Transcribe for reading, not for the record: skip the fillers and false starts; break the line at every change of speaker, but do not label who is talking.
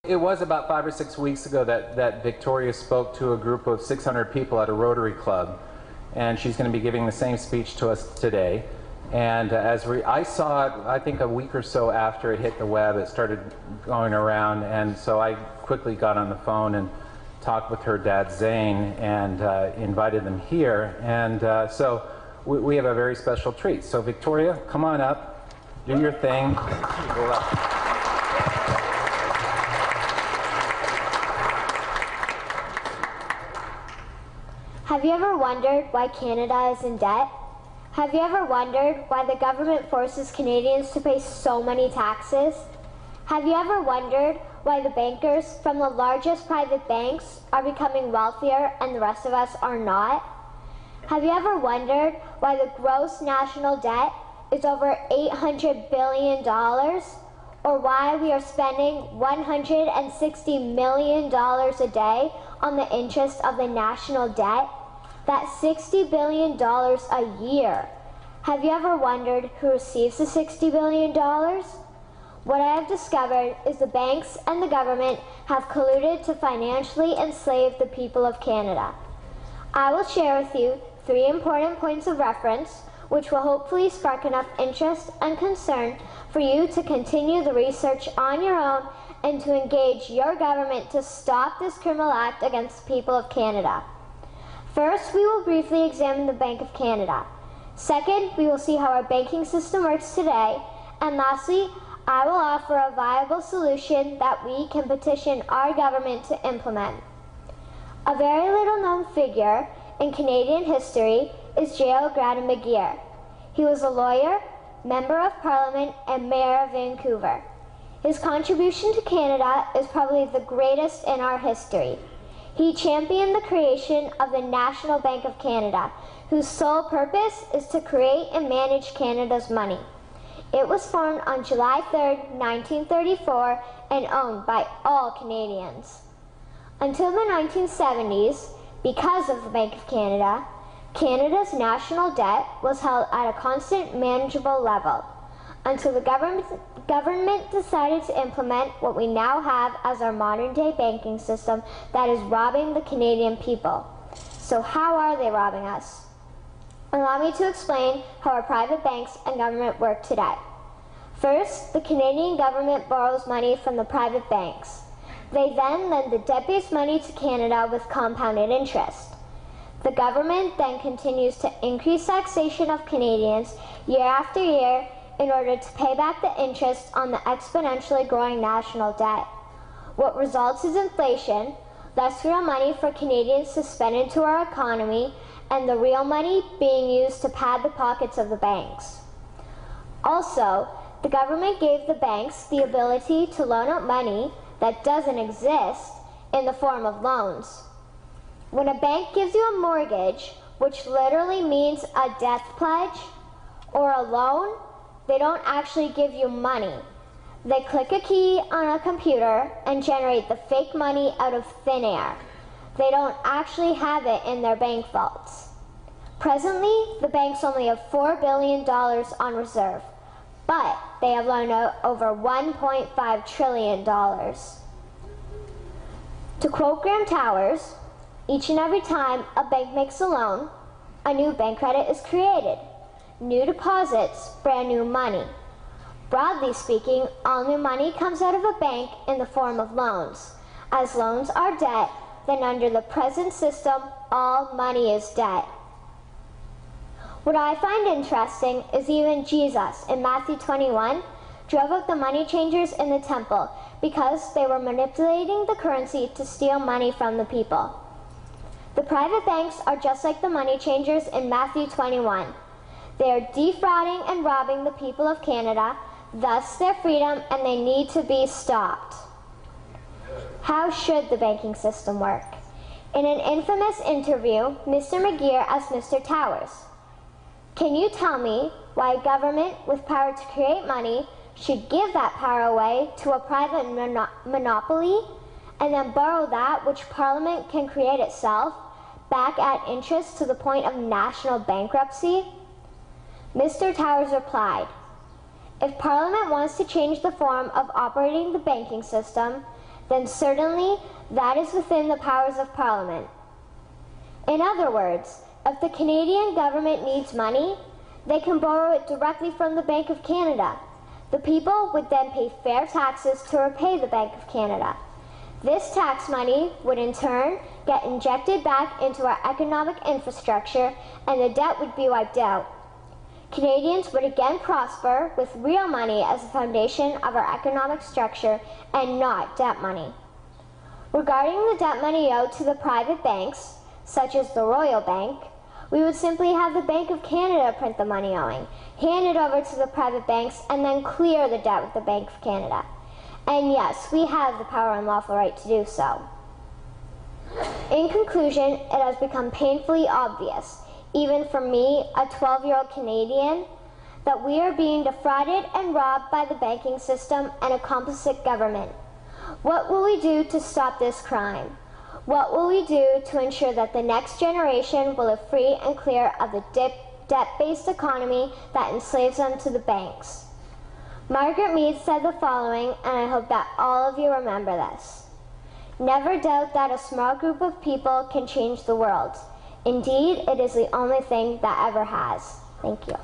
It was about 5 or 6 weeks ago that Victoria spoke to a group of 600 people at a Rotary Club, and she's going to be giving the same speech to us today. And I saw it, I think a week or so after it hit the web, it started going around, and so I quickly got on the phone and talked with her dad Zane and invited them here. And so we have a very special treat. So Victoria, come on up, do your thing. Go up.
Have you ever wondered why Canada is in debt? Have you ever wondered why the government forces Canadians to pay so many taxes? Have you ever wondered why the bankers from the largest private banks are becoming wealthier and the rest of us are not? Have you ever wondered why the gross national debt is over $800 billion? Or why we are spending $160 million a day on the interest of the national debt? That's $60 billion a year. Have you ever wondered who receives the $60 billion? What I have discovered is the banks and the government have colluded to financially enslave the people of Canada. I will share with you 3 important points of reference, which will hopefully spark enough interest and concern for you to continue the research on your own and to engage your government to stop this criminal act against the people of Canada. First, we will briefly examine the Bank of Canada. Second, we will see how our banking system works today. And lastly, I will offer a viable solution that we can petition our government to implement. A very little known figure in Canadian history is J.O. McGeer. He was a lawyer, Member of Parliament, and Mayor of Vancouver. His contribution to Canada is probably the greatest in our history. He championed the creation of the National Bank of Canada, whose sole purpose is to create and manage Canada's money. It was formed on July 3, 1934, and owned by all Canadians. Until the 1970s, because of the Bank of Canada, Canada's national debt was held at a constant, manageable level, until the government decided to implement what we now have as our modern-day banking system that is robbing the Canadian people. So how are they robbing us? Allow me to explain how our private banks and government work today. First, the Canadian government borrows money from the private banks. They then lend the debt-based money to Canada with compounded interest. The government then continues to increase taxation of Canadians year after year in order to pay back the interest on the exponentially growing national debt. What results is inflation, less real money for Canadians to spend into our economy, and the real money being used to pad the pockets of the banks. Also, the government gave the banks the ability to loan out money that doesn't exist in the form of loans. When a bank gives you a mortgage, which literally means a death pledge, or a loan, they don't actually give you money. They click a key on a computer and generate the fake money out of thin air. They don't actually have it in their bank vaults. Presently, the banks only have $4 billion on reserve, but they have loaned out over $1.5 trillion. To quote Graham Towers, each and every time a bank makes a loan, a new bank credit is created. New deposits, brand new money. Broadly speaking, all new money comes out of a bank in the form of loans. As loans are debt, then under the present system, all money is debt. What I find interesting is even Jesus, in Matthew 21, drove out the money changers in the temple because they were manipulating the currency to steal money from the people. The private banks are just like the money changers in Matthew 21. They are defrauding and robbing the people of Canada, thus their freedom, and they need to be stopped. How should the banking system work? In an infamous interview, Mr. McGeer asked Mr. Towers, "Can you tell me why a government with power to create money should give that power away to a private monopoly and then borrow that which Parliament can create itself back at interest to the point of national bankruptcy?" Mr. Towers replied, "If Parliament wants to change the form of operating the banking system, then certainly that is within the powers of Parliament. In other words, if the Canadian government needs money, they can borrow it directly from the Bank of Canada. The people would then pay fair taxes to repay the Bank of Canada. This tax money would in turn get injected back into our economic infrastructure, and the debt would be wiped out. Canadians would again prosper with real money as the foundation of our economic structure and not debt money. Regarding the debt money owed to the private banks, such as the Royal Bank, we would simply have the Bank of Canada print the money owing, hand it over to the private banks, and then clear the debt with the Bank of Canada. And yes, we have the power and lawful right to do so. In conclusion, it has become painfully obvious, even for me, a 12-year-old Canadian, that we are being defrauded and robbed by the banking system and a complicit government. What will we do to stop this crime? What will we do to ensure that the next generation will live free and clear of the debt-based economy that enslaves them to the banks? Margaret Mead said the following, and I hope that all of you remember this. Never doubt that a small group of people can change the world. Indeed, it is the only thing that ever has. Thank you.